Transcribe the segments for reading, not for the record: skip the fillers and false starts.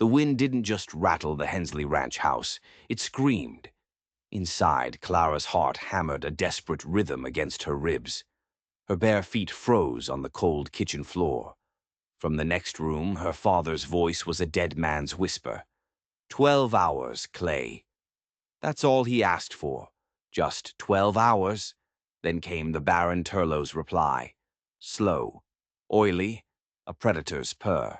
The wind didn't just rattle the Hensley Ranch house, it screamed. Inside, Clara's heart hammered a desperate rhythm against her ribs. Her bare feet froze on the cold kitchen floor. From the next room, her father's voice was a dead man's whisper. 12 hours, Clay. That's all he asked for. Just 12 hours. Then came the Baron Turlow's reply. Slow, oily, a predator's purr.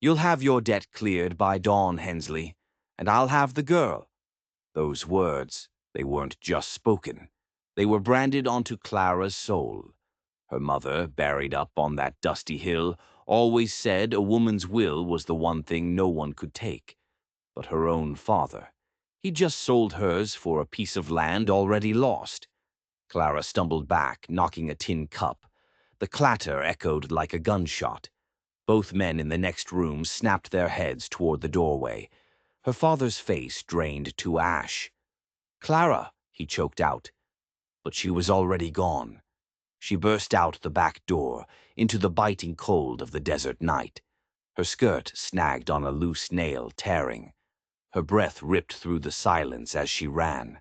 You'll have your debt cleared by dawn, Hensley, and I'll have the girl. Those words, they weren't just spoken. They were branded onto Clara's soul. Her mother, buried up on that dusty hill, always said a woman's will was the one thing no one could take. But her own father, he just sold hers for a piece of land already lost. Clara stumbled back, knocking a tin cup. The clatter echoed like a gunshot. Both men in the next room snapped their heads toward the doorway. Her father's face drained to ash. Clara, he choked out. But she was already gone. She burst out the back door, into the biting cold of the desert night. Her skirt snagged on a loose nail, tearing. Her breath ripped through the silence as she ran.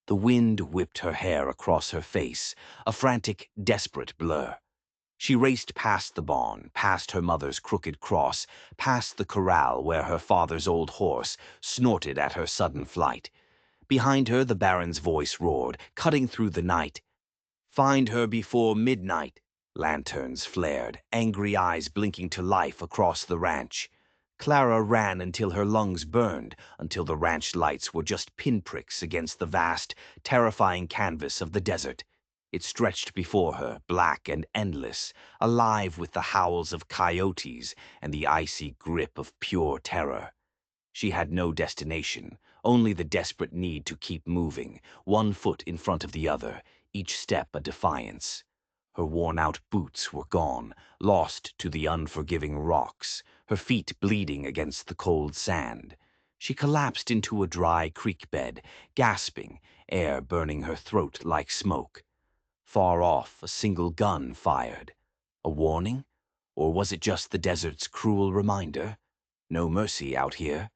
The wind whipped her hair across her face, a frantic, desperate blur. She raced past the barn, past her mother's crooked cross, past the corral where her father's old horse snorted at her sudden flight. Behind her, the Baron's voice roared, cutting through the night. Find her before midnight. Lanterns flared, angry eyes blinking to life across the ranch. Clara ran until her lungs burned, until the ranch lights were just pinpricks against the vast, terrifying canvas of the desert. It stretched before her, black and endless, alive with the howls of coyotes and the icy grip of pure terror. She had no destination, only the desperate need to keep moving, one foot in front of the other, each step a defiance. Her worn-out boots were gone, lost to the unforgiving rocks, her feet bleeding against the cold sand. She collapsed into a dry creek bed, gasping, air burning her throat like smoke. Far off, a single gun fired. A warning? Or was it just the desert's cruel reminder? No mercy out here.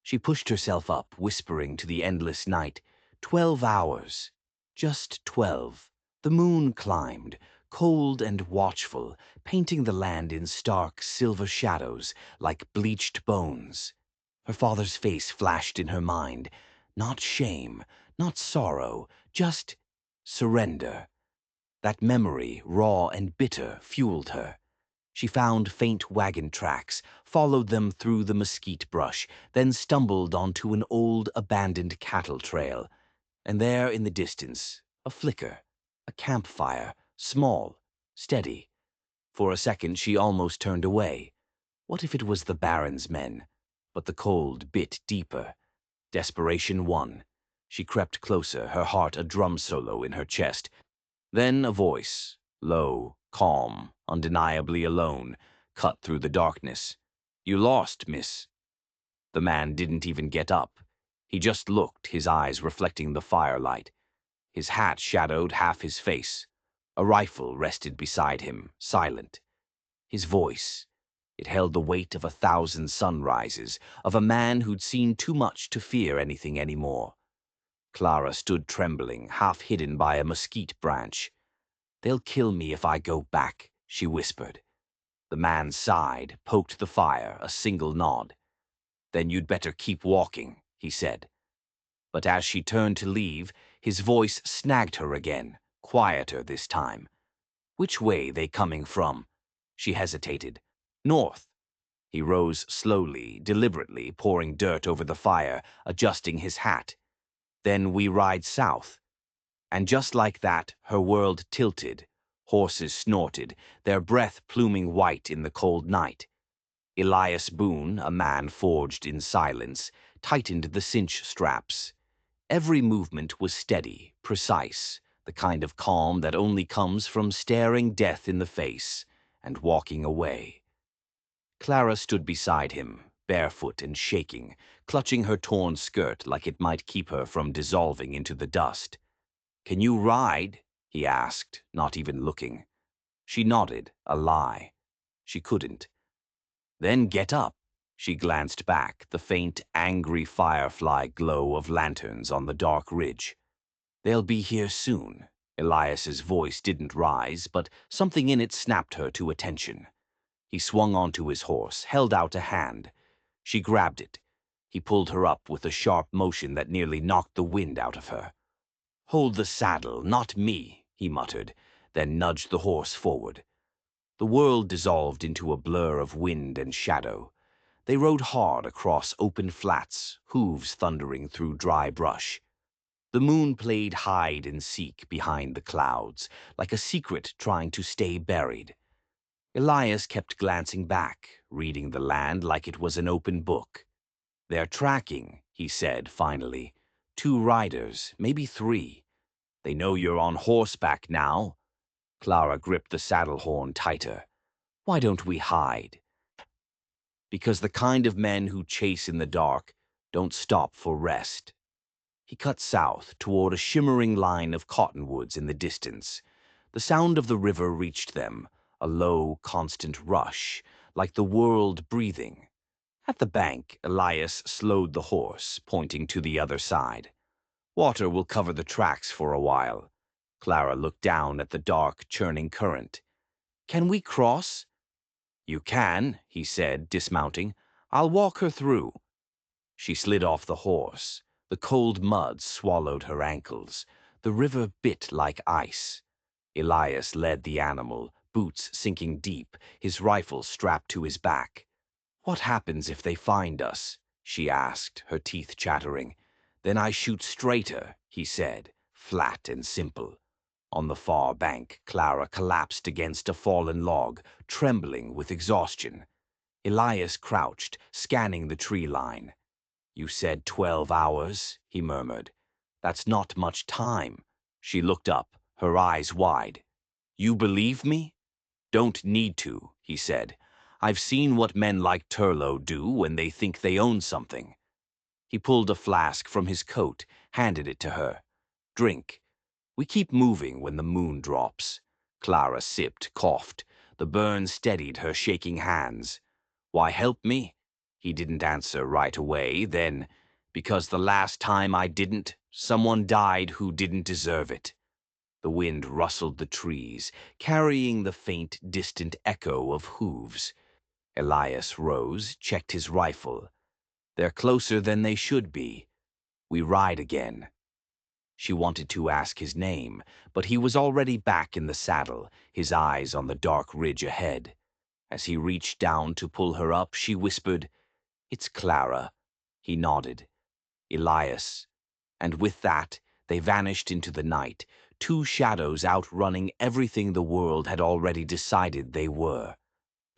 She pushed herself up, whispering to the endless night, 12 hours. Just 12. The moon climbed, cold and watchful, painting the land in stark silver shadows, like bleached bones. Her father's face flashed in her mind. Not shame, not sorrow, just surrender. That memory, raw and bitter, fueled her. She found faint wagon tracks, followed them through the mesquite brush, then stumbled onto an old, abandoned cattle trail. And there in the distance, a flicker, a campfire, small, steady. For a second she almost turned away. What if it was the Baron's men? But the cold bit deeper. Desperation won. She crept closer, her heart a drum solo in her chest. Then a voice, low, calm, undeniably alone, cut through the darkness. You lost, miss. The man didn't even get up. He just looked, his eyes reflecting the firelight. His hat shadowed half his face. A rifle rested beside him, silent. His voice, it held the weight of 1,000 sunrises, of a man who'd seen too much to fear anything anymore. Clara stood trembling, half hidden by a mesquite branch. They'll kill me if I go back, she whispered. The man sighed, poked the fire, a single nod. Then you'd better keep walking, he said. But as she turned to leave, his voice snagged her again, quieter this time. Which way they coming from? She hesitated. North. He rose slowly, deliberately, pouring dirt over the fire, adjusting his hat. Then we ride south. And just like that, her world tilted. Horses snorted, their breath pluming white in the cold night. Elias Boone, a man forged in silence, tightened the cinch straps. Every movement was steady, precise, the kind of calm that only comes from staring death in the face and walking away. Clara stood beside him, barefoot and shaking, clutching her torn skirt like it might keep her from dissolving into the dust. Can you ride? He asked, not even looking. She nodded, a lie. She couldn't. Then get up. She glanced back, the faint, angry firefly glow of lanterns on the dark ridge. They'll be here soon. Elias's voice didn't rise, but something in it snapped her to attention. He swung onto his horse, held out a hand. She grabbed it. He pulled her up with a sharp motion that nearly knocked the wind out of her. "Hold the saddle, not me," he muttered, then nudged the horse forward. The world dissolved into a blur of wind and shadow. They rode hard across open flats, hooves thundering through dry brush. The moon played hide and seek behind the clouds, like a secret trying to stay buried. Elias kept glancing back, reading the land like it was an open book. "They're tracking," he said finally. "2 riders, maybe 3. They know you're on horseback now." Clara gripped the saddle horn tighter. "Why don't we hide?" "Because the kind of men who chase in the dark don't stop for rest." He cut south toward a shimmering line of cottonwoods in the distance. The sound of the river reached them, a low, constant rush, like the world breathing. At the bank, Elias slowed the horse, pointing to the other side. "Water will cover the tracks for a while." Clara looked down at the dark, churning current. "Can we cross?" "You can," he said, dismounting. "I'll walk her through." She slid off the horse. The cold mud swallowed her ankles. The river bit like ice. Elias led the animal, boots sinking deep, his rifle strapped to his back. "What happens if they find us?" she asked, her teeth chattering. "Then I shoot straighter," he said, flat and simple. On the far bank, Clara collapsed against a fallen log, trembling with exhaustion. Elias crouched, scanning the tree line. "You said 12 hours," he murmured. "That's not much time." She looked up, her eyes wide. "You believe me?" "Don't need to," he said. "I've seen what men like Turlough do when they think they own something." He pulled a flask from his coat, handed it to her. "Drink. We keep moving when the moon drops." Clara sipped, coughed. The burn steadied her shaking hands. "Why help me?" He didn't answer right away, then, "Because the last time I didn't, someone died who didn't deserve it." The wind rustled the trees, carrying the faint, distant echo of hooves. Elias rose, checked his rifle. "They're closer than they should be. We ride again." She wanted to ask his name, but he was already back in the saddle, his eyes on the dark ridge ahead. As he reached down to pull her up, she whispered, "It's Clara." He nodded. "Elias." And with that, they vanished into the night, 2 shadows outrunning everything the world had already decided they were.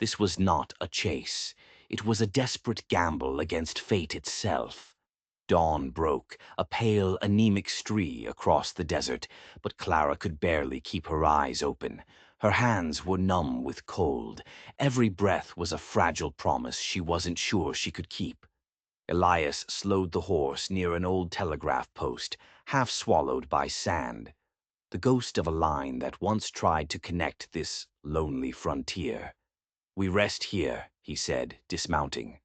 This was not a chase. It was a desperate gamble against fate itself. Dawn broke, a pale, anemic streak across the desert, but Clara could barely keep her eyes open. Her hands were numb with cold. Every breath was a fragile promise she wasn't sure she could keep. Elias slowed the horse near an old telegraph post, half swallowed by sand. The ghost of a line that once tried to connect this lonely frontier. "We rest here," he said, dismounting.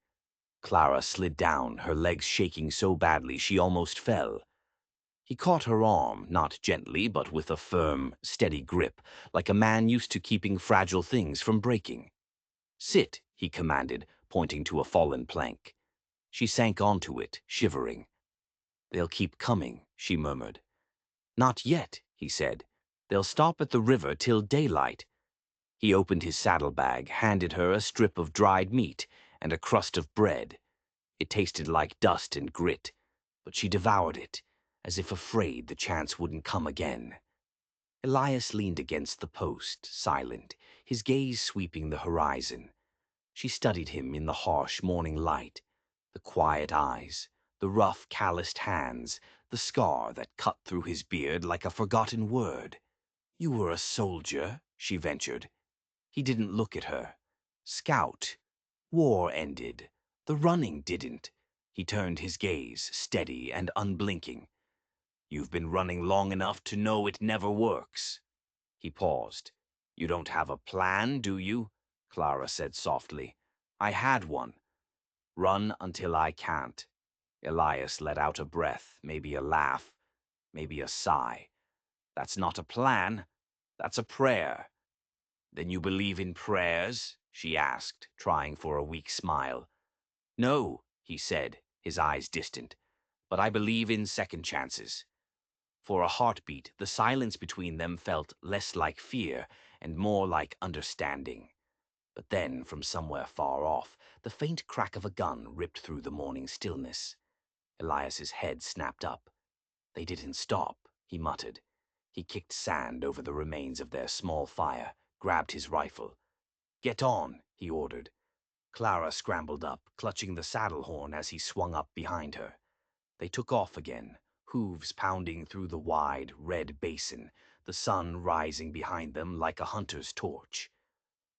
Clara slid down, her legs shaking so badly she almost fell. He caught her arm, not gently, but with a firm, steady grip, like a man used to keeping fragile things from breaking. "Sit," he commanded, pointing to a fallen plank. She sank onto it, shivering. "They'll keep coming," she murmured. "Not yet," he said. "They'll stop at the river till daylight." He opened his saddlebag, handed her a strip of dried meat and a crust of bread. It tasted like dust and grit, but she devoured it, as if afraid the chance wouldn't come again. Elias leaned against the post, silent, his gaze sweeping the horizon. She studied him in the harsh morning light, the quiet eyes, the rough, calloused hands, the scar that cut through his beard like a forgotten word. "You were a soldier," she ventured. He didn't look at her. "Scout. War ended. The running didn't." He turned his gaze, steady and unblinking. "You've been running long enough to know it never works." He paused. "You don't have a plan, do you?" Clara said softly. "I had one." Run until I can't. Elias let out a breath, maybe a laugh, maybe a sigh. That's not a plan. That's a prayer. Then you believe in prayers? She asked, trying for a weak smile. No, he said, his eyes distant, but I believe in second chances. For a heartbeat, the silence between them felt less like fear and more like understanding. But then, from somewhere far off, the faint crack of a gun ripped through the morning stillness. Elias's head snapped up. They didn't stop, he muttered. He kicked sand over the remains of their small fire, grabbed his rifle. Get on, he ordered. Clara scrambled up, clutching the saddle horn as he swung up behind her. They took off again, hooves pounding through the wide, red basin, the sun rising behind them like a hunter's torch.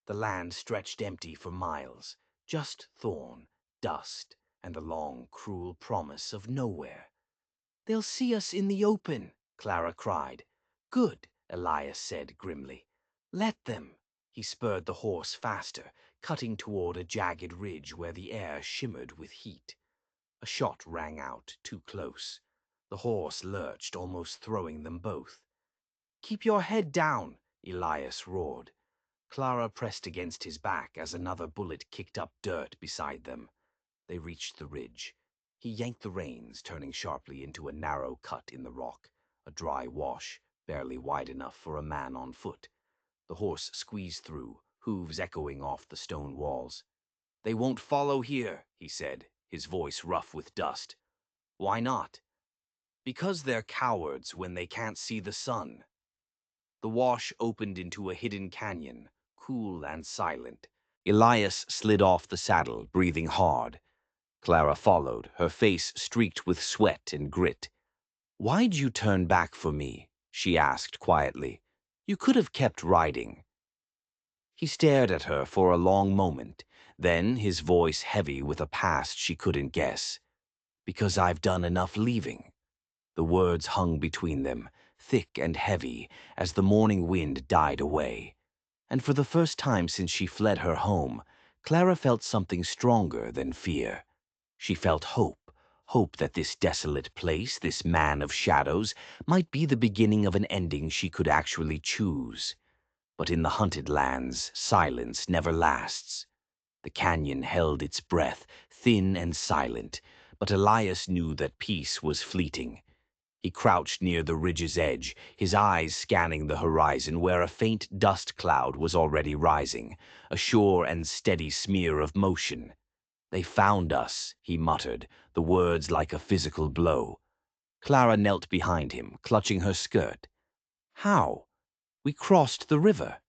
The land stretched empty for miles, just thorn, dust, and the long, cruel promise of nowhere. They'll see us in the open, Clara cried. Good, Elias said grimly. Let them. He spurred the horse faster, cutting toward a jagged ridge where the air shimmered with heat. A shot rang out, too close. The horse lurched, almost throwing them both. Keep your head down, Elias roared. Clara pressed against his back as another bullet kicked up dirt beside them. They reached the ridge. He yanked the reins, turning sharply into a narrow cut in the rock, a dry wash, barely wide enough for a man on foot. The horse squeezed through, hooves echoing off the stone walls. They won't follow here, he said, his voice rough with dust. Why not? Because they're cowards when they can't see the sun. The wash opened into a hidden canyon, cool and silent. Elias slid off the saddle, breathing hard. Clara followed, her face streaked with sweat and grit. Why'd you turn back for me? She asked quietly. You could have kept riding. He stared at her for a long moment, then his voice heavy with a past she couldn't guess. Because I've done enough leaving. The words hung between them, thick and heavy, as the morning wind died away. And for the first time since she fled her home, Clara felt something stronger than fear. She felt hope, hope that this desolate place, this man of shadows, might be the beginning of an ending she could actually choose. But in the hunted lands, silence never lasts. The canyon held its breath, thin and silent, but Elias knew that peace was fleeting. He crouched near the ridge's edge, his eyes scanning the horizon where a faint dust cloud was already rising, a sure and steady smear of motion. They found us, he muttered, the words like a physical blow. Clara knelt behind him, clutching her skirt. How? We crossed the river.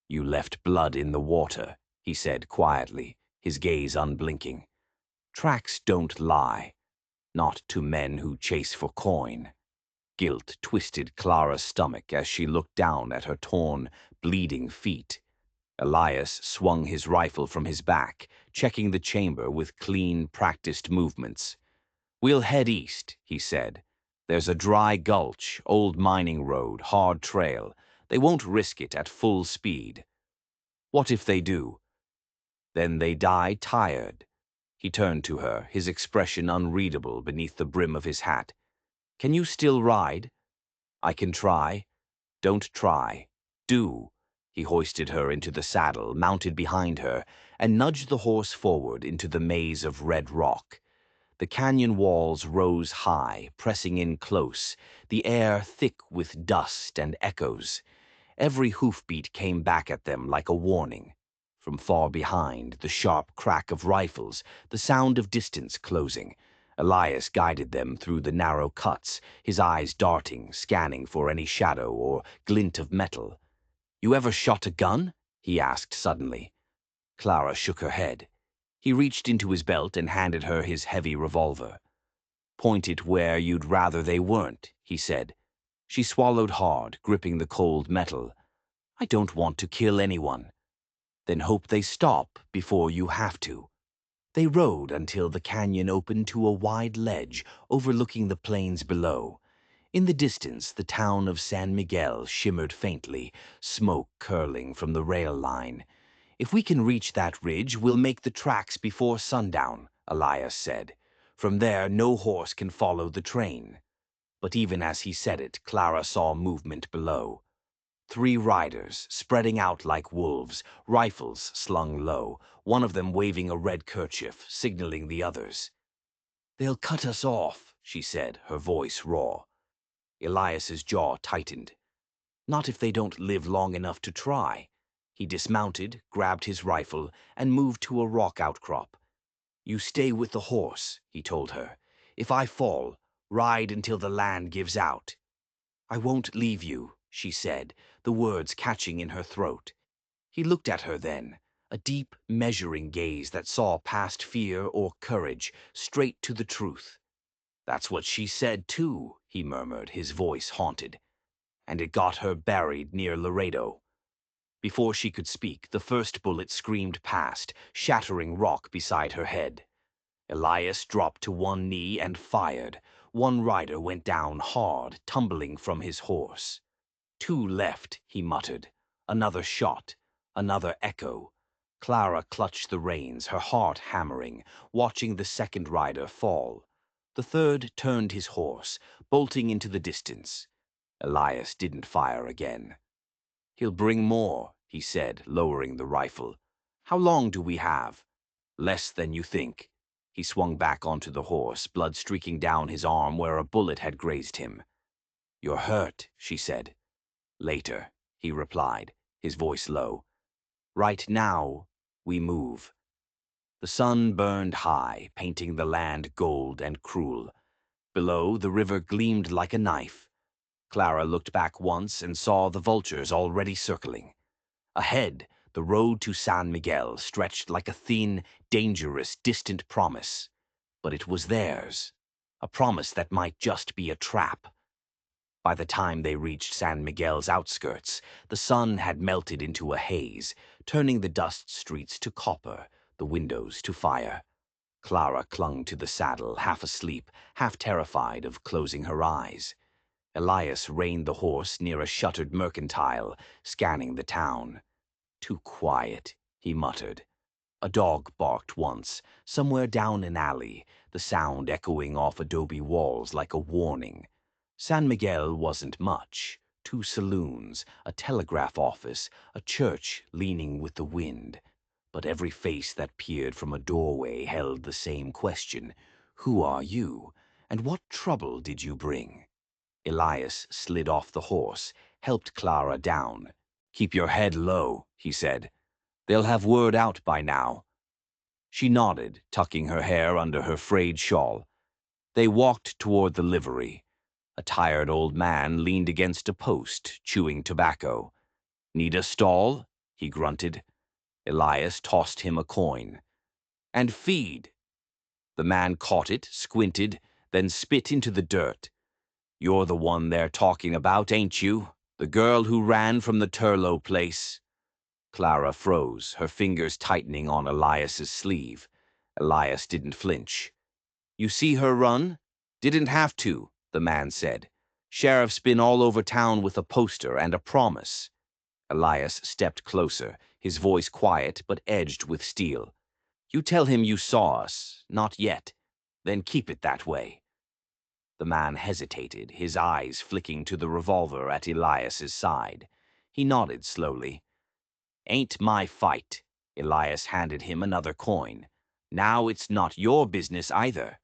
You left blood in the water, he said quietly, his gaze unblinking. Tracks don't lie, not to men who chase for coin. Guilt twisted Clara's stomach as she looked down at her torn, bleeding feet. Elias swung his rifle from his back, checking the chamber with clean, practiced movements. We'll head east, he said. There's a dry gulch, old mining road, hard trail. They won't risk it at full speed. What if they do? Then they die tired. He turned to her, his expression unreadable beneath the brim of his hat. Can you still ride? I can try. Don't try. Do. He hoisted her into the saddle, mounted behind her, and nudged the horse forward into the maze of red rock. The canyon walls rose high, pressing in close, the air thick with dust and echoes. Every hoofbeat came back at them like a warning. From far behind, the sharp crack of rifles, the sound of distance closing. Elias guided them through the narrow cuts, his eyes darting, scanning for any shadow or glint of metal. You ever shot a gun? He asked suddenly. Clara shook her head. He reached into his belt and handed her his heavy revolver. Point it where you'd rather they weren't, he said. She swallowed hard, gripping the cold metal. I don't want to kill anyone. Then hope they stop before you have to. They rode until the canyon opened to a wide ledge overlooking the plains below. In the distance, the town of San Miguel shimmered faintly, smoke curling from the rail line. If we can reach that ridge, we'll make the tracks before sundown, Elias said. From there, no horse can follow the train. But even as he said it, Clara saw movement below. 3 riders, spreading out like wolves, rifles slung low, one of them waving a red kerchief, signaling the others. "They'll cut us off," she said, her voice raw. Elias's jaw tightened. Not if they don't live long enough to try. He dismounted, grabbed his rifle, and moved to a rock outcrop. "You stay with the horse," he told her. "If I fall, ride until the land gives out." "I won't leave you," she said, the words catching in her throat. He looked at her then, a deep, measuring gaze that saw past fear or courage, straight to the truth. "That's what she said, too," he murmured, his voice haunted. "And it got her buried near Laredo." Before she could speak, the first bullet screamed past, shattering rock beside her head. Elias dropped to one knee and fired. One rider went down hard, tumbling from his horse. "2 left," he muttered. Another shot, another echo. Clara clutched the reins, her heart hammering, watching the second rider fall. The third turned his horse, bolting into the distance. Elias didn't fire again. "He'll bring more," he said, lowering the rifle. "How long do we have?" "Less than you think." He swung back onto the horse, blood streaking down his arm where a bullet had grazed him. "You're hurt," she said. "Later," he replied, his voice low. "Right now, we move." The sun burned high, painting the land gold and cruel. Below, the river gleamed like a knife. Clara looked back once and saw the vultures already circling. Ahead, the road to San Miguel stretched like a thin, dangerous, distant promise. But it was theirs, a promise that might just be a trap. By the time they reached San Miguel's outskirts, the sun had melted into a haze, turning the dust streets to copper, the windows to fire. Clara clung to the saddle, half asleep, half terrified of closing her eyes. Elias reined the horse near a shuttered mercantile, scanning the town. "Too quiet," he muttered. A dog barked once, somewhere down an alley, the sound echoing off adobe walls like a warning. San Miguel wasn't much. 2 saloons, a telegraph office, a church leaning with the wind. But every face that peered from a doorway held the same question. "Who are you? And what trouble did you bring?" Elias slid off the horse, helped Clara down. "Keep your head low," he said. "They'll have word out by now." She nodded, tucking her hair under her frayed shawl. They walked toward the livery. A tired old man leaned against a post, chewing tobacco. "Need a stall?" he grunted. Elias tossed him a coin. "And feed." The man caught it, squinted, then spit into the dirt. "You're the one they're talking about, ain't you? The girl who ran from the Turlow place." Clara froze, her fingers tightening on Elias's sleeve. Elias didn't flinch. "You see her run?" "Didn't have to," the man said. "Sheriff's been all over town with a poster and a promise." Elias stepped closer, his voice quiet but edged with steel. "You tell him you saw us, not yet. Then keep it that way." The man hesitated, his eyes flicking to the revolver at Elias's side. He nodded slowly. "Ain't my fight." Elias handed him another coin. "Now it's not your business either."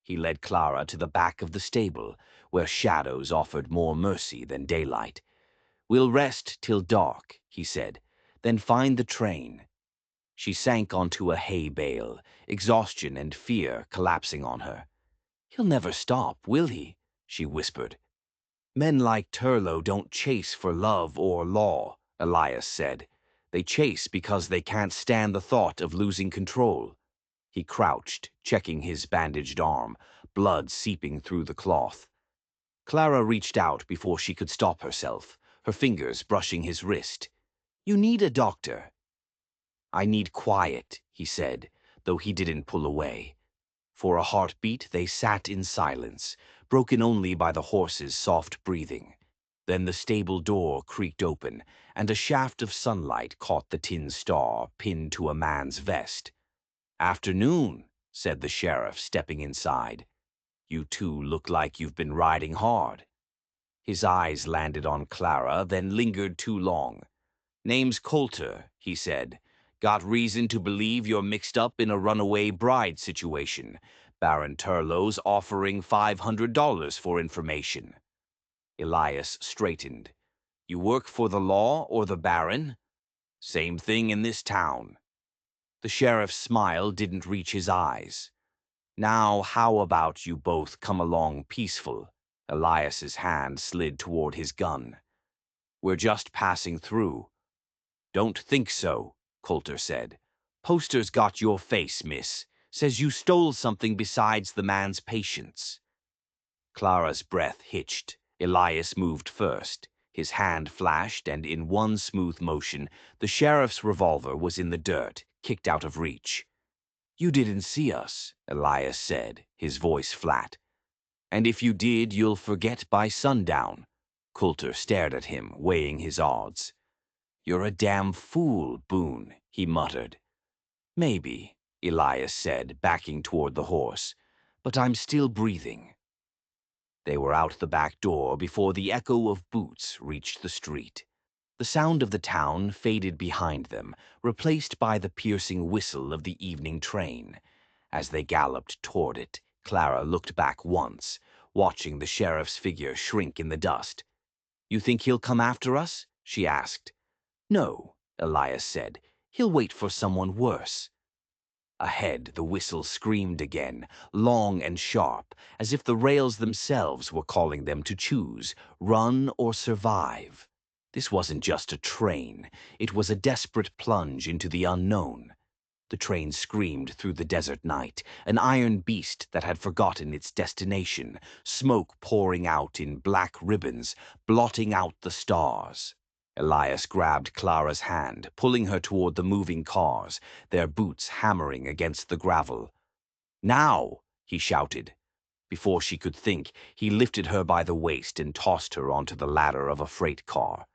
He led Clara to the back of the stable, where shadows offered more mercy than daylight. "We'll rest till dark," he said, "then find the train." She sank onto a hay bale, exhaustion and fear collapsing on her. "He'll never stop, will he?" she whispered. "Men like Turlow don't chase for love or law," Elias said. "They chase because they can't stand the thought of losing control." He crouched, checking his bandaged arm, blood seeping through the cloth. Clara reached out before she could stop herself, her fingers brushing his wrist. "You need a doctor." "I need quiet," he said, though he didn't pull away. For a heartbeat, they sat in silence, broken only by the horse's soft breathing. Then the stable door creaked open, and a shaft of sunlight caught the tin star pinned to a man's vest. "Afternoon," said the sheriff, stepping inside. "You two look like you've been riding hard." His eyes landed on Clara, then lingered too long. "Name's Coulter," he said. "Got reason to believe you're mixed up in a runaway bride situation. Baron Turlow's offering $500 for information." Elias straightened. "You work for the law or the Baron?" "Same thing in this town." The sheriff's smile didn't reach his eyes. "Now, how about you both come along peaceful?" Elias's hand slid toward his gun. "We're just passing through." "Don't think so," Coulter said. "Poster's got your face, miss. Says you stole something besides the man's patience." Clara's breath hitched. Elias moved first. His hand flashed, and in one smooth motion, the sheriff's revolver was in the dirt, kicked out of reach. "You didn't see us," Elias said, his voice flat. "And if you did, you'll forget by sundown." Coulter stared at him, weighing his odds. "You're a damn fool, Boone," he muttered. "Maybe," Elias said, backing toward the horse, "but I'm still breathing." They were out the back door before the echo of boots reached the street. The sound of the town faded behind them, replaced by the piercing whistle of the evening train. As they galloped toward it, Clara looked back once, watching the sheriff's figure shrink in the dust. "You think he'll come after us?" she asked. "No," Elias said. "He'll wait for someone worse." Ahead, the whistle screamed again, long and sharp, as if the rails themselves were calling them to choose, run or survive. This wasn't just a train. It was a desperate plunge into the unknown. The train screamed through the desert night, an iron beast that had forgotten its destination, smoke pouring out in black ribbons, blotting out the stars. Elias grabbed Clara's hand, pulling her toward the moving cars, their boots hammering against the gravel. "Now!" he shouted. Before she could think, he lifted her by the waist and tossed her onto the ladder of a freight car.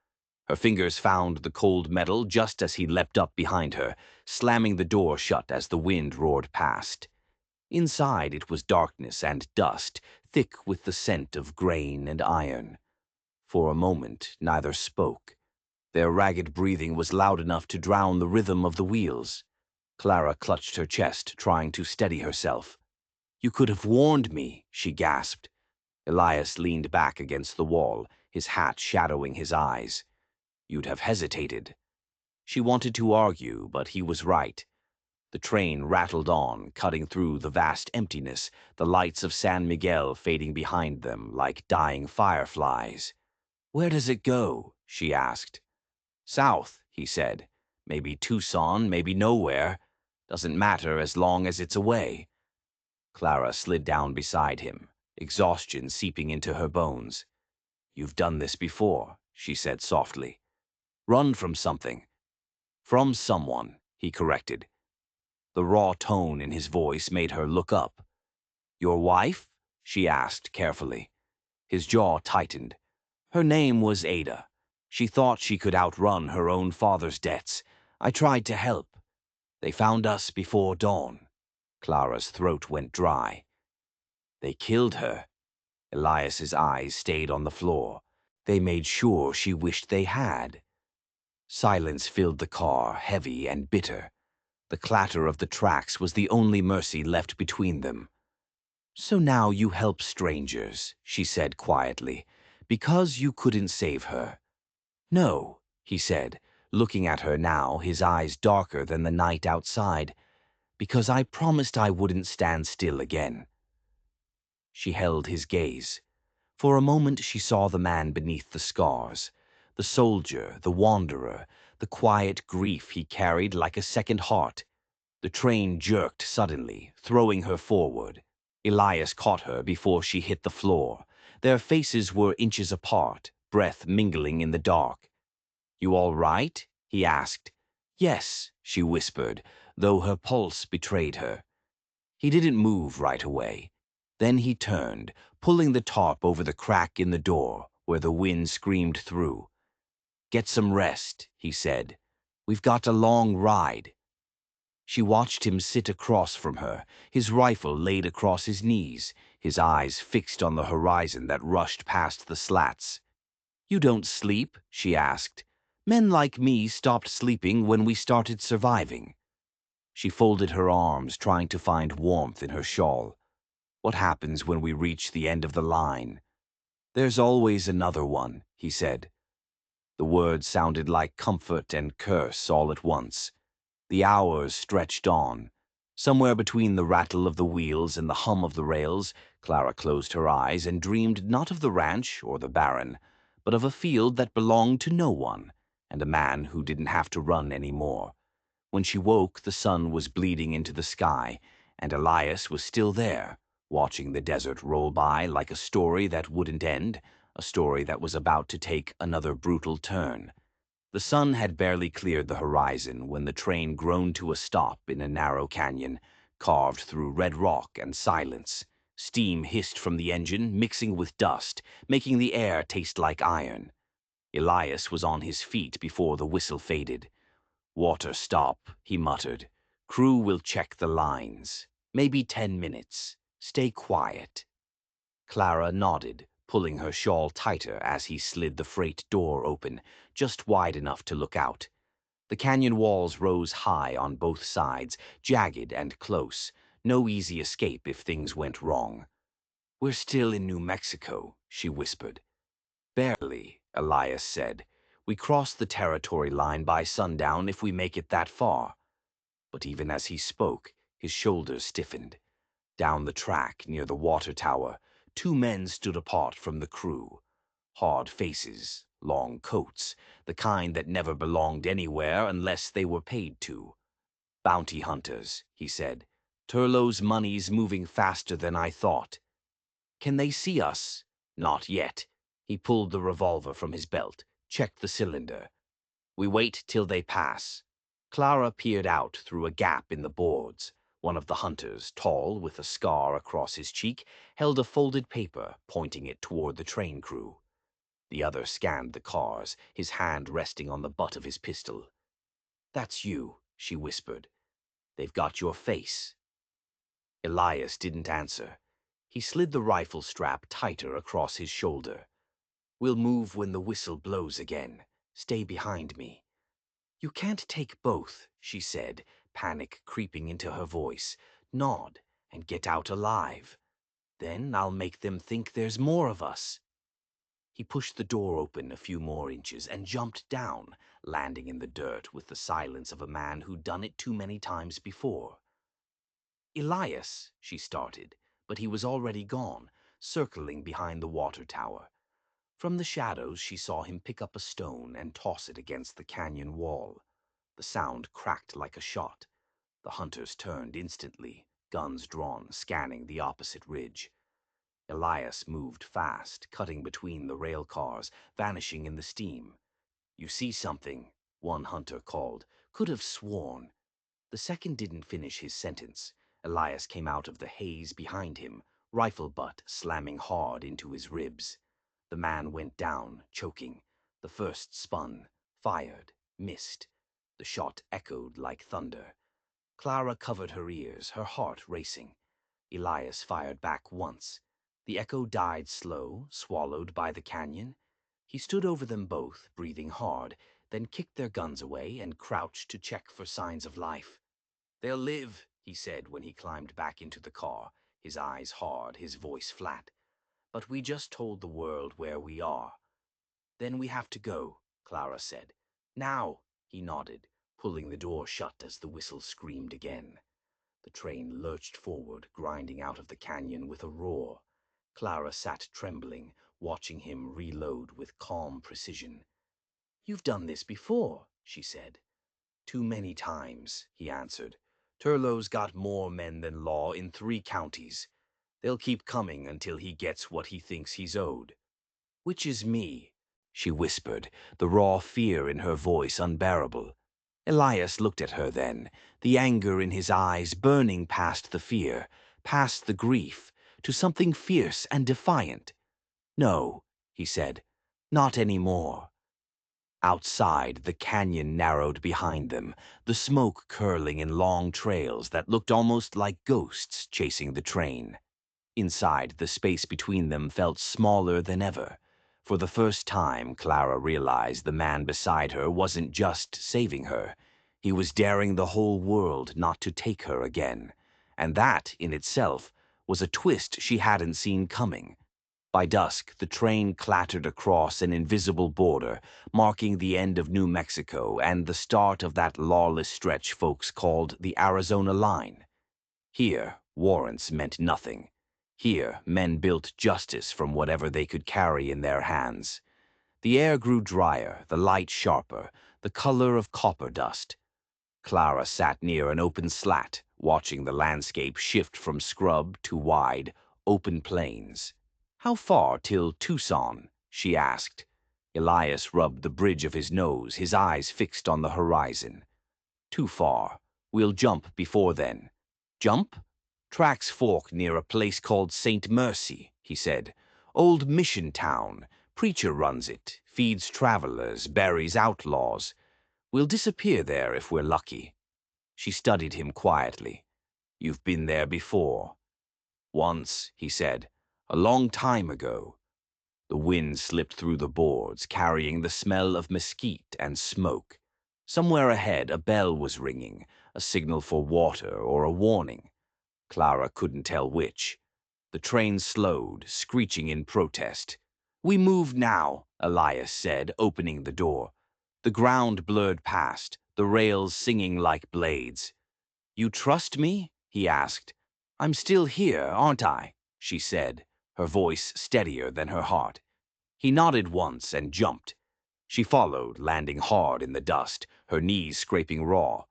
Her fingers found the cold metal just as he leapt up behind her, slamming the door shut as the wind roared past. Inside it was darkness and dust, thick with the scent of grain and iron. For a moment, neither spoke. Their ragged breathing was loud enough to drown the rhythm of the wheels. Clara clutched her chest, trying to steady herself. "You could have warned me," she gasped. Elias leaned back against the wall, his hat shadowing his eyes. "You'd have hesitated." She wanted to argue, but he was right. The train rattled on, cutting through the vast emptiness, the lights of San Miguel fading behind them like dying fireflies. "Where does it go?" she asked. "South," he said. "Maybe Tucson, maybe nowhere. Doesn't matter as long as it's away." Clara slid down beside him, exhaustion seeping into her bones. "You've done this before," she said softly. "Run from something." "From someone," he corrected. The raw tone in his voice made her look up. "Your wife?" she asked carefully. His jaw tightened. "Her name was Ada. She thought she could outrun her own father's debts. I tried to help. They found us before dawn." Clara's throat went dry. "They killed her." Elias's eyes stayed on the floor. "They made sure she wished they had." Silence filled the car, heavy and bitter. The clatter of the tracks was the only mercy left between them. "So now you help strangers," she said quietly, "because you couldn't save her." "No," he said, looking at her now, his eyes darker than the night outside, "because I promised I wouldn't stand still again." She held his gaze. For a moment she saw the man beneath the scars, the soldier, the wanderer, the quiet grief he carried like a second heart. The train jerked suddenly, throwing her forward. Elias caught her before she hit the floor. Their faces were inches apart, breath mingling in the dark. "You all right?" he asked. "Yes," she whispered, though her pulse betrayed her. He didn't move right away. Then he turned, pulling the tarp over the crack in the door, where the wind screamed through. "Get some rest," he said. "We've got a long ride." She watched him sit across from her, his rifle laid across his knees, his eyes fixed on the horizon that rushed past the slats. "You don't sleep?" she asked. "Men like me stopped sleeping when we started surviving." She folded her arms, trying to find warmth in her shawl. "What happens when we reach the end of the line?" "There's always another one," he said. The words sounded like comfort and curse all at once. The hours stretched on. Somewhere between the rattle of the wheels and the hum of the rails, Clara closed her eyes and dreamed not of the ranch or the Baron, but of a field that belonged to no one, and a man who didn't have to run any more. When she woke, the sun was bleeding into the sky, and Elias was still there, watching the desert roll by like a story that wouldn't end, a story that was about to take another brutal turn. The sun had barely cleared the horizon when the train groaned to a stop in a narrow canyon, carved through red rock and silence. Steam hissed from the engine, mixing with dust, making the air taste like iron. Elias was on his feet before the whistle faded. "Water stop," he muttered. "Crew will check the lines. Maybe 10 minutes. Stay quiet." Clara nodded, pulling her shawl tighter as he slid the freight door open, just wide enough to look out. The canyon walls rose high on both sides, jagged and close. No easy escape if things went wrong. "We're still in New Mexico," she whispered. "Barely," Elias said. "We cross the territory line by sundown if we make it that far." But even as he spoke, his shoulders stiffened. Down the track, near the water tower, 2 men stood apart from the crew. Hard faces, long coats, the kind that never belonged anywhere unless they were paid to. "Bounty hunters," he said. "Turlough's money's moving faster than I thought." "Can they see us?" "Not yet." He pulled the revolver from his belt, checked the cylinder. "We wait till they pass." Clara peered out through a gap in the boards. One of the hunters, tall, with a scar across his cheek, held a folded paper, pointing it toward the train crew. The other scanned the cars, his hand resting on the butt of his pistol. "That's you," she whispered. "They've got your face." Elias didn't answer. He slid the rifle strap tighter across his shoulder. "We'll move when the whistle blows again. Stay behind me." "You can't take both," she said, panic creeping into her voice. "Nod and get out alive. Then I'll make them think there's more of us." He pushed the door open a few more inches and jumped down, landing in the dirt with the silence of a man who'd done it too many times before. "Elias," she started, but he was already gone, circling behind the water tower. From the shadows, she saw him pick up a stone and toss it against the canyon wall. The sound cracked like a shot. The hunters turned instantly, guns drawn, scanning the opposite ridge. Elias moved fast, cutting between the rail cars, vanishing in the steam. "You see something?" one hunter called. "Could have sworn." The second didn't finish his sentence. Elias came out of the haze behind him, rifle butt slamming hard into his ribs. The man went down, choking. The first spun, fired, missed. The shot echoed like thunder. Clara covered her ears, her heart racing. Elias fired back once. The echo died slow, swallowed by the canyon. He stood over them both, breathing hard, then kicked their guns away and crouched to check for signs of life. "They'll live," he said when he climbed back into the car, his eyes hard, his voice flat. "But we just told the world where we are." "Then we have to go," Clara said. "Now," he nodded, pulling the door shut as the whistle screamed again. The train lurched forward, grinding out of the canyon with a roar. Clara sat trembling, watching him reload with calm precision. "You've done this before," she said. "Too many times," he answered. "Turlough's got more men than law in 3 counties. They'll keep coming until he gets what he thinks he's owed." "Which is me?" she whispered, the raw fear in her voice unbearable. Elias looked at her then, the anger in his eyes burning past the fear, past the grief, to something fierce and defiant. "No," he said. Not anymore. Outside, the canyon narrowed behind them, the smoke curling in long trails that looked almost like ghosts chasing the train. Inside, the space between them felt smaller than ever. For the first time, Clara realized the man beside her wasn't just saving her. He was daring the whole world not to take her again. And that, in itself, was a twist she hadn't seen coming. By dusk, the train clattered across an invisible border, marking the end of New Mexico and the start of that lawless stretch folks called the Arizona Line. Here, warrants meant nothing. Here, men built justice from whatever they could carry in their hands. The air grew drier, the light sharper, the color of copper dust. Clara sat near an open slat, watching the landscape shift from scrub to wide, open plains. "How far till Tucson?" she asked. Elias rubbed the bridge of his nose, his eyes fixed on the horizon. "Too far. We'll jump before then." "Jump?" "Tracks fork near a place called St. Mercy," he said. "Old mission town. Preacher runs it, feeds travelers, buries outlaws. We'll disappear there if we're lucky." She studied him quietly. "You've been there before." "Once," he said. "A long time ago." The wind slipped through the boards, carrying the smell of mesquite and smoke. Somewhere ahead, a bell was ringing, a signal for water or a warning. Clara couldn't tell which. The train slowed, screeching in protest. "We move now," Elias said, opening the door. The ground blurred past, the rails singing like blades. "You trust me?" he asked. "I'm still here, aren't I?" she said, her voice steadier than her heart. He nodded once and jumped. She followed, landing hard in the dust, her knees scraping raw.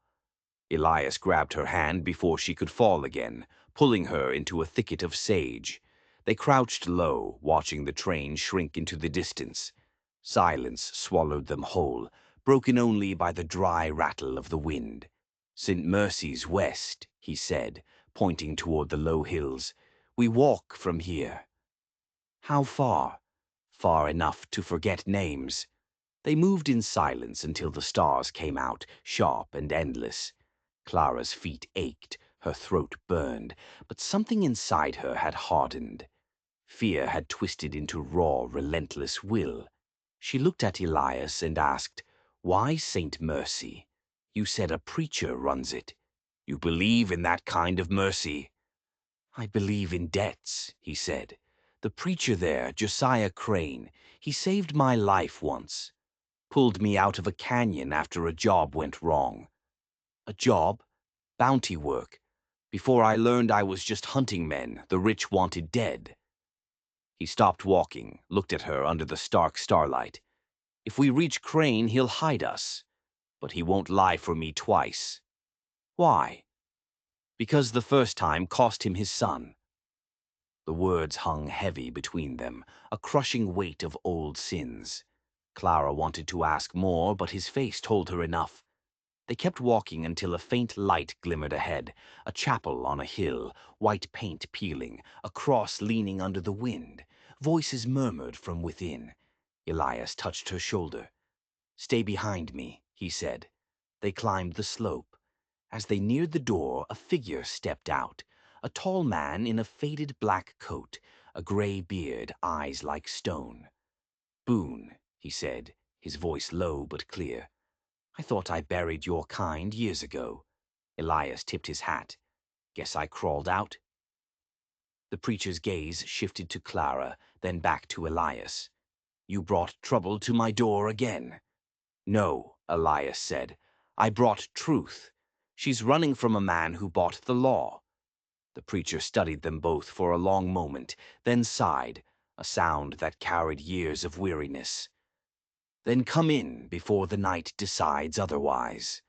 Elias grabbed her hand before she could fall again, pulling her into a thicket of sage. They crouched low, watching the train shrink into the distance. Silence swallowed them whole, broken only by the dry rattle of the wind. "St. Mercy's west," he said, pointing toward the low hills. "We walk from here." "How far?" "Far enough to forget names." They moved in silence until the stars came out, sharp and endless. Clara's feet ached, her throat burned, but something inside her had hardened. Fear had twisted into raw, relentless will. She looked at Elias and asked, "Why St. Mercy? You said a preacher runs it. You believe in that kind of mercy?" "I believe in debts," he said. "The preacher there, Josiah Crane, he saved my life once. Pulled me out of a canyon after a job went wrong." "A job? Bounty work? Before I learned I was just hunting men the rich wanted dead." He stopped walking, looked at her under the stark starlight. "If we reach Crane, he'll hide us. But he won't lie for me twice." "Why?" "Because the first time cost him his son." The words hung heavy between them, a crushing weight of old sins. Clara wanted to ask more, but his face told her enough. They kept walking until a faint light glimmered ahead, a chapel on a hill, white paint peeling, a cross leaning under the wind. Voices murmured from within. Elias touched her shoulder. "Stay behind me," he said. They climbed the slope. As they neared the door, a figure stepped out. A tall man in a faded black coat, a gray beard, eyes like stone. "Boone," he said, his voice low but clear. "I thought I buried your kind years ago." Elias tipped his hat. "Guess I crawled out." The preacher's gaze shifted to Clara, then back to Elias. "You brought trouble to my door again." "No," Elias said. "I brought truth. She's running from a man who bought the law." The preacher studied them both for a long moment, then sighed, a sound that carried years of weariness. "Then come in before the night decides otherwise."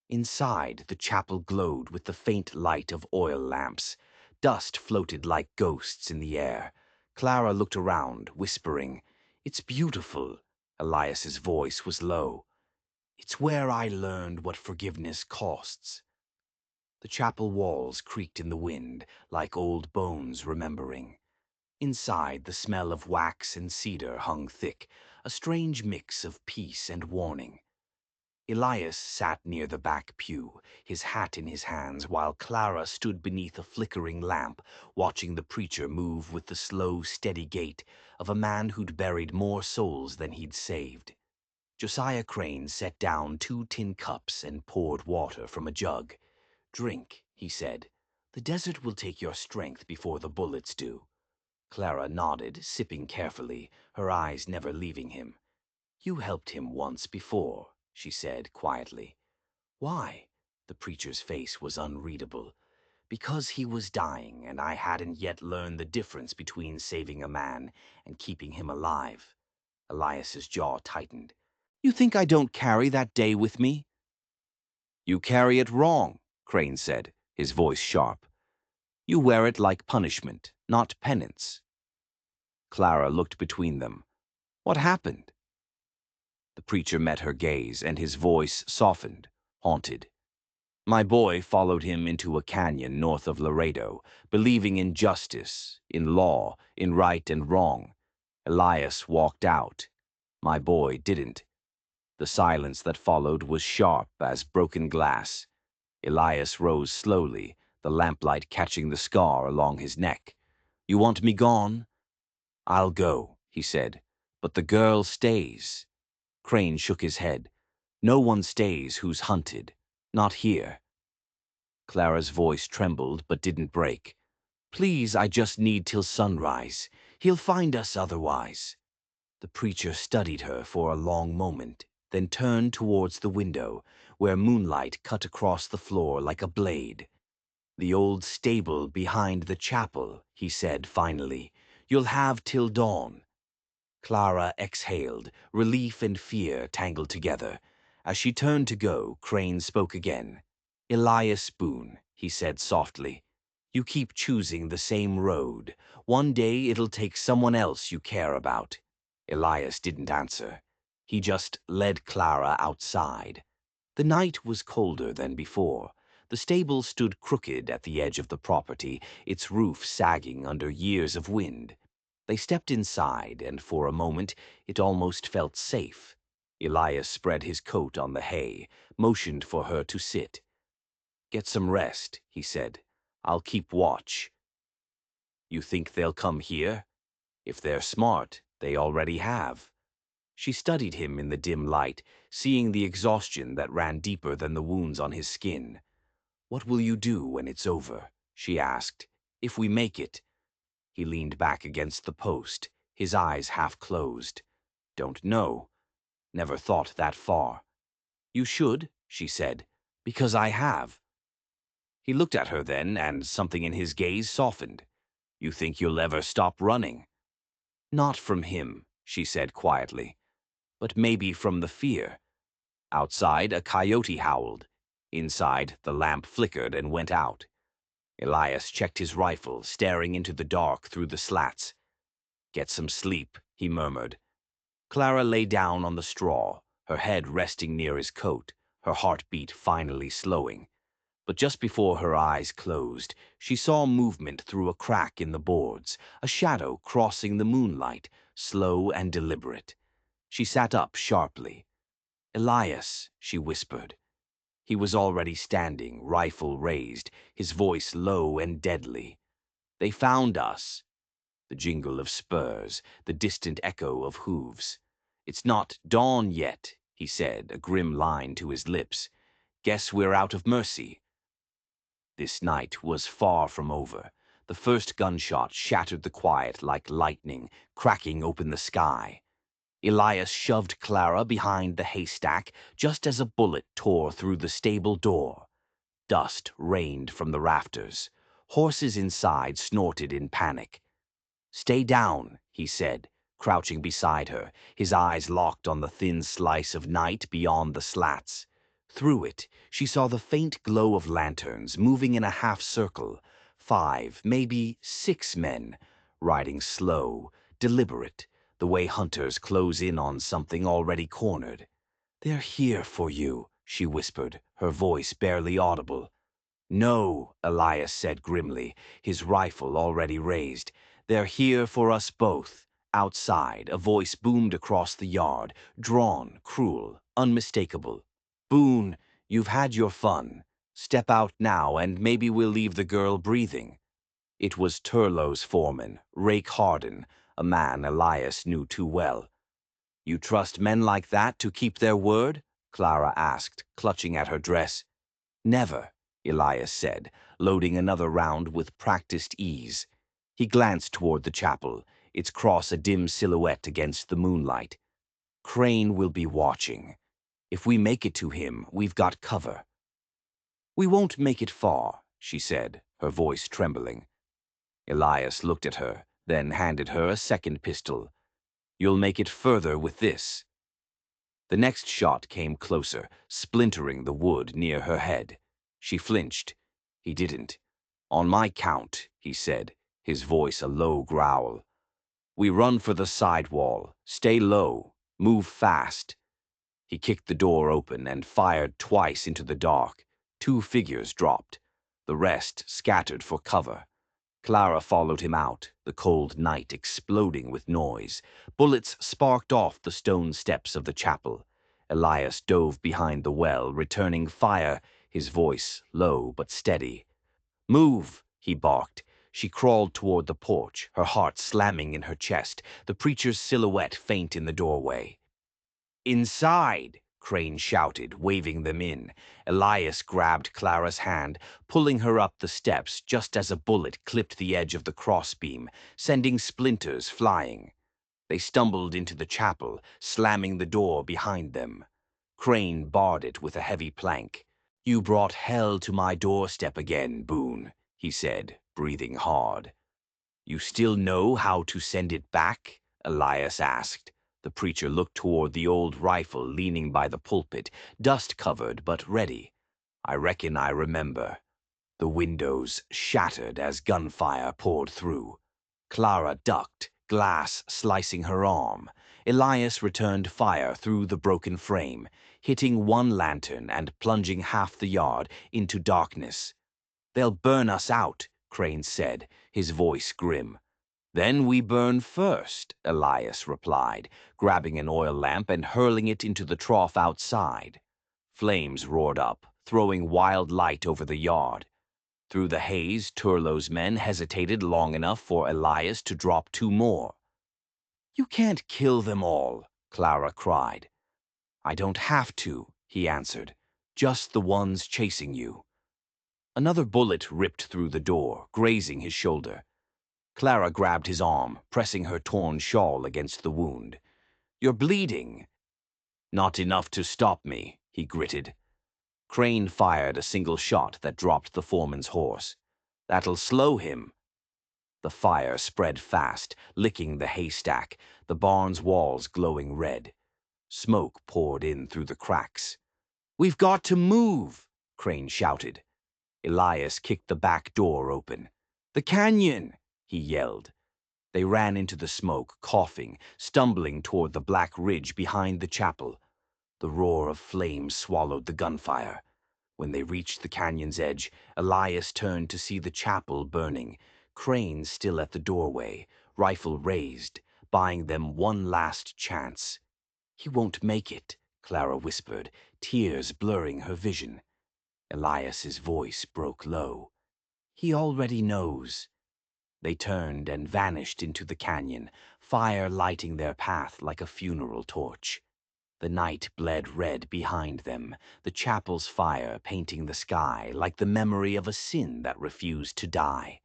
Inside, the chapel glowed with the faint light of oil lamps. Dust floated like ghosts in the air. Clara looked around, whispering, "It's beautiful." Elias's voice was low. "It's where I learned what forgiveness costs." The chapel walls creaked in the wind, like old bones remembering. Inside, the smell of wax and cedar hung thick, a strange mix of peace and warning. Elias sat near the back pew, his hat in his hands, while Clara stood beneath a flickering lamp, watching the preacher move with the slow, steady gait of a man who'd buried more souls than he'd saved. Josiah Crane set down 2 tin cups and poured water from a jug. "Drink," he said. "The desert will take your strength before the bullets do." Clara nodded, sipping carefully, her eyes never leaving him. "You helped him once before," she said quietly. "Why?" The preacher's face was unreadable. "Because he was dying, and I hadn't yet learned the difference between saving a man and keeping him alive." Elias's jaw tightened. "You think I don't carry that day with me?" "You carry it wrong," Crane said, his voice sharp. "You wear it like punishment, not penance." Clara looked between them. "What happened?" The preacher met her gaze, and his voice softened, haunted. "My boy followed him into a canyon north of Laredo, believing in justice, in law, in right and wrong. Elias walked out. My boy didn't." The silence that followed was sharp as broken glass. Elias rose slowly, the lamplight catching the scar along his neck. "You want me gone?" "I'll go," he said. "But the girl stays." Crane shook his head. "No one stays who's hunted. Not here." Clara's voice trembled but didn't break. "Please, I just need till sunrise. He'll find us otherwise." The preacher studied her for a long moment, then turned towards the window, where moonlight cut across the floor like a blade. "The old stable behind the chapel," he said finally. "You'll have till dawn." Clara exhaled, relief and fear tangled together. As she turned to go, Crane spoke again. "Elias Boone," he said softly, "you keep choosing the same road. One day it'll take someone else you care about." Elias didn't answer. He just led Clara outside. The night was colder than before. The stable stood crooked at the edge of the property, its roof sagging under years of wind. They stepped inside, and for a moment it almost felt safe. Elias spread his coat on the hay, motioned for her to sit. "Get some rest," he said. "I'll keep watch." "You think they'll come here?" "If they're smart, they already have." She studied him in the dim light, seeing the exhaustion that ran deeper than the wounds on his skin. "What will you do when it's over?" she asked. "If we make it?" He leaned back against the post, his eyes half closed. "Don't know. Never thought that far." "You should," she said, "because I have." He looked at her then, and something in his gaze softened. "You think you'll ever stop running?" "Not from him," she said quietly, "but maybe from the fear." Outside, a coyote howled. Inside, the lamp flickered and went out. Elias checked his rifle, staring into the dark through the slats. "Get some sleep," he murmured. Clara lay down on the straw, her head resting near his coat, her heartbeat finally slowing. But just before her eyes closed, she saw movement through a crack in the boards, a shadow crossing the moonlight, slow and deliberate. She sat up sharply. "Elias," she whispered. He was already standing, rifle raised, his voice low and deadly. "They found us." The jingle of spurs, the distant echo of hooves. "It's not dawn yet," he said, a grim line to his lips. "Guess we're out of mercy." This night was far from over. The first gunshot shattered the quiet like lightning, cracking open the sky. Elias shoved Clara behind the haystack just as a bullet tore through the stable door. Dust rained from the rafters. Horses inside snorted in panic. "Stay down," he said, crouching beside her, his eyes locked on the thin slice of night beyond the slats. Through it, she saw the faint glow of lanterns moving in a half circle, 5, maybe 6 men, riding slow, deliberate, the way hunters close in on something already cornered. "They're here for you," she whispered, her voice barely audible. "No," Elias said grimly, his rifle already raised. "They're here for us both, Outside, a voice boomed across the yard, drawn, cruel, unmistakable. "Boone, you've had your fun. Step out now, and maybe we'll leave the girl breathing." It was Turlough's foreman, Rake Harden, a man Elias knew too well. "You trust men like that to keep their word?" Clara asked, clutching at her dress. "Never," Elias said, loading another round with practiced ease. He glanced toward the chapel, its cross a dim silhouette against the moonlight. "Crane will be watching. If we make it to him, we've got cover." "We won't make it far," she said, her voice trembling. Elias looked at her, then handed her a second pistol. "You'll make it further with this." The next shot came closer, splintering the wood near her head. She flinched. He didn't. "On my count," he said, his voice a low growl. "We run for the side wall. Stay low. Move fast." He kicked the door open and fired twice into the dark. 2 figures dropped. The rest scattered for cover. Clara followed him out, the cold night exploding with noise. Bullets sparked off the stone steps of the chapel. Elias dove behind the well, returning fire, his voice low but steady. "Move," he barked. She crawled toward the porch, her heart slamming in her chest, the preacher's silhouette faint in the doorway. "Inside!" Crane shouted, waving them in. Elias grabbed Clara's hand, pulling her up the steps just as a bullet clipped the edge of the crossbeam, sending splinters flying. They stumbled into the chapel, slamming the door behind them. Crane barred it with a heavy plank. "You brought hell to my doorstep again, Boone," he said, breathing hard. "You still know how to send it back?" Elias asked. The preacher looked toward the old rifle leaning by the pulpit, dust-covered but ready. "I reckon I remember." The windows shattered as gunfire poured through. Clara ducked, glass slicing her arm. Elias returned fire through the broken frame, hitting one lantern and plunging half the yard into darkness. "They'll burn us out," Crane said, his voice grim. "Then we burn first," Elias replied, grabbing an oil lamp and hurling it into the trough outside. Flames roared up, throwing wild light over the yard. Through the haze, Turlough's men hesitated long enough for Elias to drop 2 more. "You can't kill them all," Clara cried. "I don't have to," he answered. "Just the ones chasing you." Another bullet ripped through the door, grazing his shoulder. Clara grabbed his arm, pressing her torn shawl against the wound. "You're bleeding." "Not enough to stop me," he gritted. Crane fired a single shot that dropped the foreman's horse. "That'll slow him." The fire spread fast, licking the haystack, the barn's walls glowing red. Smoke poured in through the cracks. "We've got to move," Crane shouted. Elias kicked the back door open. "The canyon!" he yelled. They ran into the smoke, coughing, stumbling toward the black ridge behind the chapel. The roar of flames swallowed the gunfire. When they reached the canyon's edge, Elias turned to see the chapel burning, Crane still at the doorway, rifle raised, buying them one last chance. "He won't make it," Clara whispered, tears blurring her vision. Elias's voice broke low. "He already knows." They turned and vanished into the canyon, fire lighting their path like a funeral torch. The night bled red behind them, the chapel's fire painting the sky like the memory of a sin that refused to die.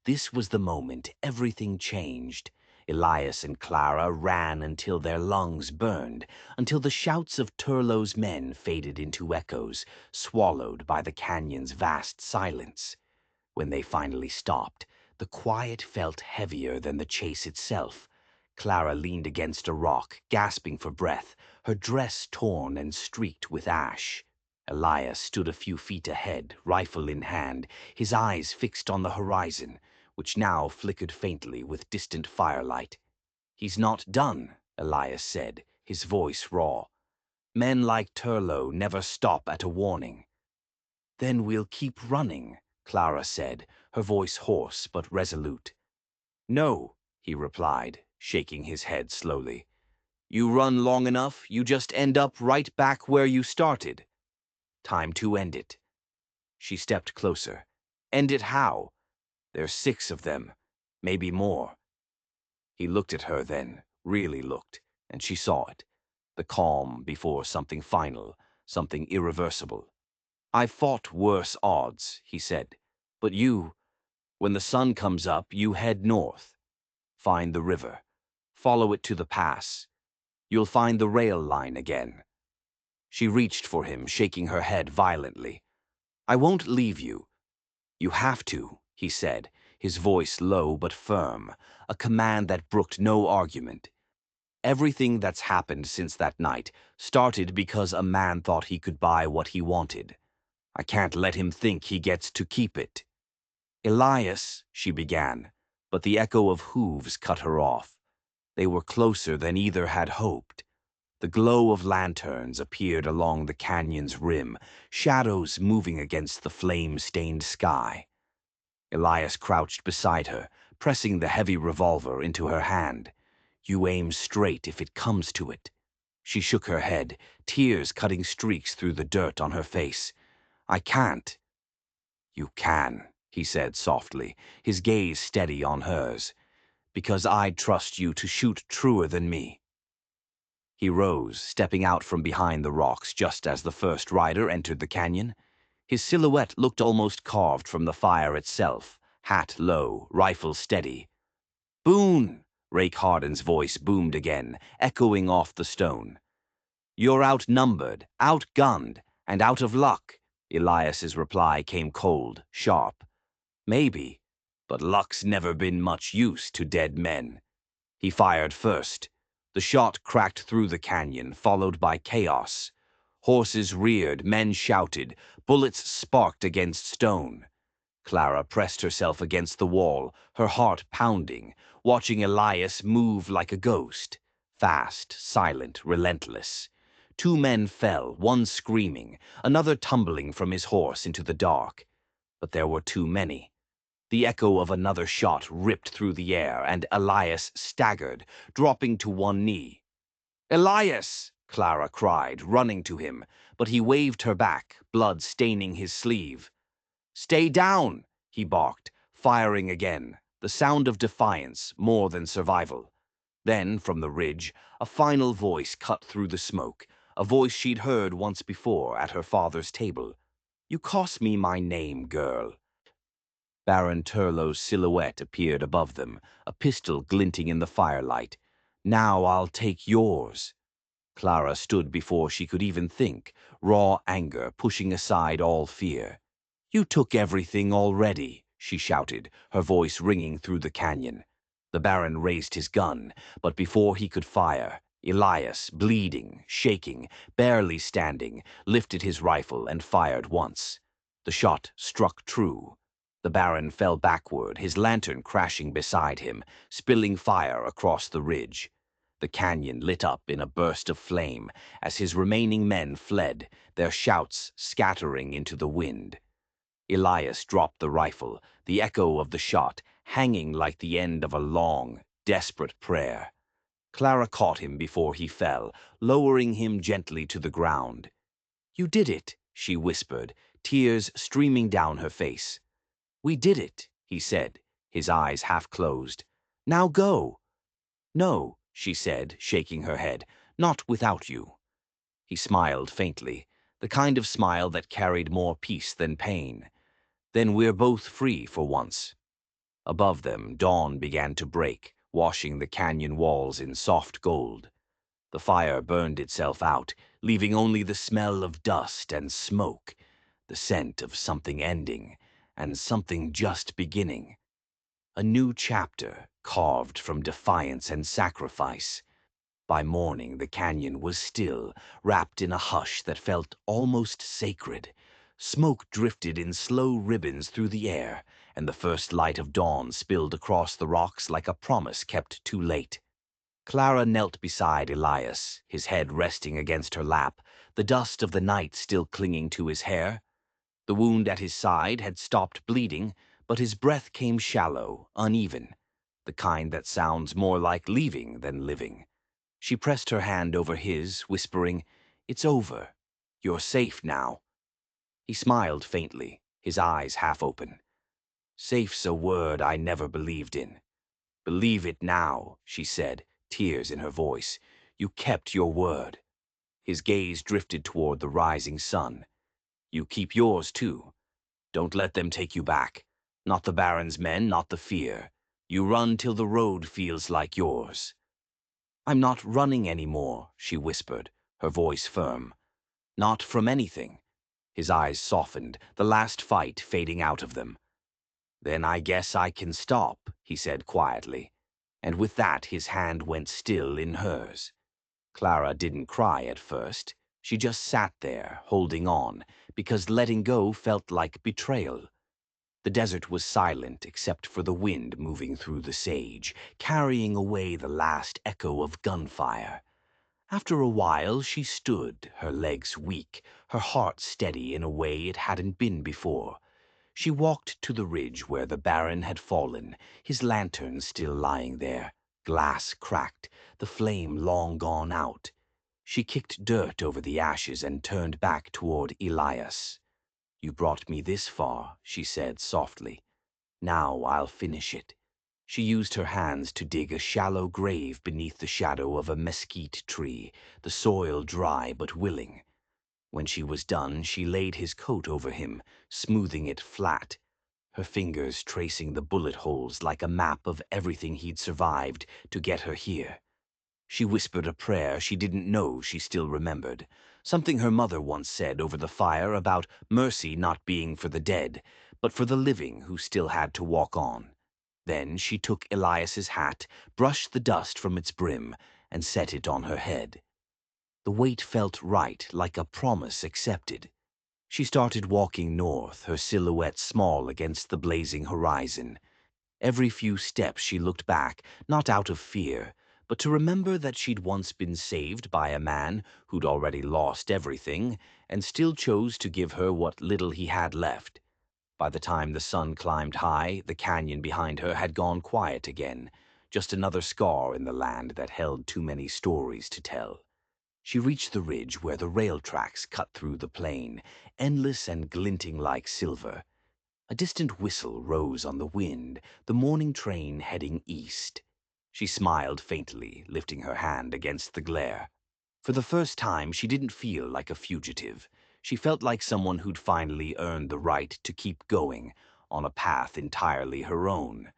This was the moment everything changed. Elias and Clara ran until their lungs burned, until the shouts of Turlough's men faded into echoes, swallowed by the canyon's vast silence. When they finally stopped, the quiet felt heavier than the chase itself. Clara leaned against a rock, gasping for breath, her dress torn and streaked with ash. Elias stood a few feet ahead, rifle in hand, his eyes fixed on the horizon, which now flickered faintly with distant firelight. "He's not done," Elias said, his voice raw. "Men like Turlough never stop at a warning." "Then we'll keep running," Clara said, her voice hoarse but resolute. "No," he replied, shaking his head slowly. You run long enough, you just end up right back where you started. Time to end it. She stepped closer. End it how? There's 6 of them, maybe more. He looked at her then, really looked, and she saw it. The calm before something final, something irreversible. I've fought worse odds, he said. But you, when the sun comes up, you head north. Find the river. Follow it to the pass. You'll find the rail line again. She reached for him, shaking her head violently. I won't leave you. You have to, he said, his voice low but firm, a command that brooked no argument. Everything that's happened since that night started because a man thought he could buy what he wanted. I can't let him think he gets to keep it. Elias, she began, but the echo of hooves cut her off. They were closer than either had hoped. The glow of lanterns appeared along the canyon's rim, shadows moving against the flame-stained sky. Elias crouched beside her, pressing the heavy revolver into her hand. You aim straight if it comes to it. She shook her head, tears cutting streaks through the dirt on her face. I can't. You can, he said softly, his gaze steady on hers. Because I'd trust you to shoot truer than me. He rose, stepping out from behind the rocks just as the first rider entered the canyon. His silhouette looked almost carved from the fire itself, hat low, rifle steady. Boone! Rake Hardin's voice boomed again, echoing off the stone. You're outnumbered, outgunned, and out of luck. Elias's reply came cold, sharp. Maybe, but luck's never been much use to dead men. He fired first. The shot cracked through the canyon, followed by chaos. Horses reared, men shouted, bullets sparked against stone. Clara pressed herself against the wall, her heart pounding, watching Elias move like a ghost. Fast, silent, relentless. 2 men fell, one screaming, another tumbling from his horse into the dark. But there were too many. The echo of another shot ripped through the air, and Elias staggered, dropping to one knee. Elias! Clara cried, running to him, but he waved her back, blood staining his sleeve. Stay down, he barked, firing again, the sound of defiance more than survival. Then, from the ridge, a final voice cut through the smoke, a voice she'd heard once before at her father's table. You cost me my name, girl. Baron Turlow's silhouette appeared above them, a pistol glinting in the firelight. Now I'll take yours. Clara stood before she could even think, raw anger pushing aside all fear. You took everything already, she shouted, her voice ringing through the canyon. The Baron raised his gun, but before he could fire, Elias, bleeding, shaking, barely standing, lifted his rifle and fired once. The shot struck true. The Baron fell backward, his lantern crashing beside him, spilling fire across the ridge. The canyon lit up in a burst of flame as his remaining men fled, their shouts scattering into the wind. Elias dropped the rifle, the echo of the shot hanging like the end of a long, desperate prayer. Clara caught him before he fell, lowering him gently to the ground. You did it, she whispered, tears streaming down her face. We did it, he said, his eyes half closed. Now go. No, she said, shaking her head, not without you. He smiled faintly, the kind of smile that carried more peace than pain. Then we're both free for once. Above them, dawn began to break, washing the canyon walls in soft gold. The fire burned itself out, leaving only the smell of dust and smoke, the scent of something ending, and something just beginning. A new chapter, carved from defiance and sacrifice. By morning, the canyon was still, wrapped in a hush that felt almost sacred. Smoke drifted in slow ribbons through the air, and the first light of dawn spilled across the rocks like a promise kept too late. Clara knelt beside Elias, his head resting against her lap, the dust of the night still clinging to his hair. The wound at his side had stopped bleeding, but his breath came shallow, uneven. the kind that sounds more like leaving than living. She pressed her hand over his, whispering, "It's over. You're safe now." He smiled faintly, his eyes half open. "Safe's a word I never believed in." "Believe it now," she said, tears in her voice. "You kept your word." His gaze drifted toward the rising sun. "You keep yours, too. Don't let them take you back. Not the Baron's men, not the fear. You run till the road feels like yours." "I'm not running anymore," she whispered, her voice firm. "Not from anything." His eyes softened, the last fight fading out of them. "Then I guess I can stop," he said quietly. And with that his hand went still in hers. Clara didn't cry at first. She just sat there, holding on, because letting go felt like betrayal. The desert was silent except for the wind moving through the sage, carrying away the last echo of gunfire. After a while she stood, her legs weak, her heart steady in a way it hadn't been before. She walked to the ridge where the Baron had fallen, his lantern still lying there, glass cracked, the flame long gone out. She kicked dirt over the ashes and turned back toward Elias. "You brought me this far," she said softly. "Now I'll finish it." She used her hands to dig a shallow grave beneath the shadow of a mesquite tree, the soil dry but willing. When she was done, she laid his coat over him, smoothing it flat, her fingers tracing the bullet holes like a map of everything he'd survived to get her here. She whispered a prayer she didn't know she still remembered, something her mother once said over the fire about mercy not being for the dead, but for the living who still had to walk on. Then she took Elias's hat, brushed the dust from its brim, and set it on her head. The weight felt right, like a promise accepted. She started walking north, her silhouette small against the blazing horizon. Every few steps she looked back, not out of fear, but to remember that she'd once been saved by a man who'd already lost everything and still chose to give her what little he had left. By the time the sun climbed high, the canyon behind her had gone quiet again, just another scar in the land that held too many stories to tell. She reached the ridge where the rail tracks cut through the plain, endless and glinting like silver. A distant whistle rose on the wind, the morning train heading east. She smiled faintly, lifting her hand against the glare. For the first time, she didn't feel like a fugitive. She felt like someone who'd finally earned the right to keep going, on a path entirely her own.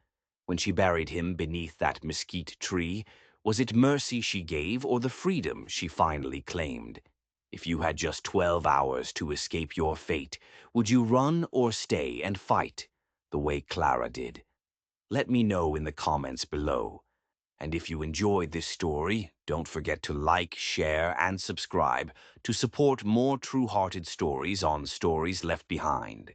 When she buried him beneath that mesquite tree, was it mercy she gave or the freedom she finally claimed? If you had just 12 hours to escape your fate, would you run or stay and fight, the way Clara did? Let me know in the comments below. And if you enjoyed this story, don't forget to like, share, and subscribe to support more true-hearted stories on Stories Left Behind.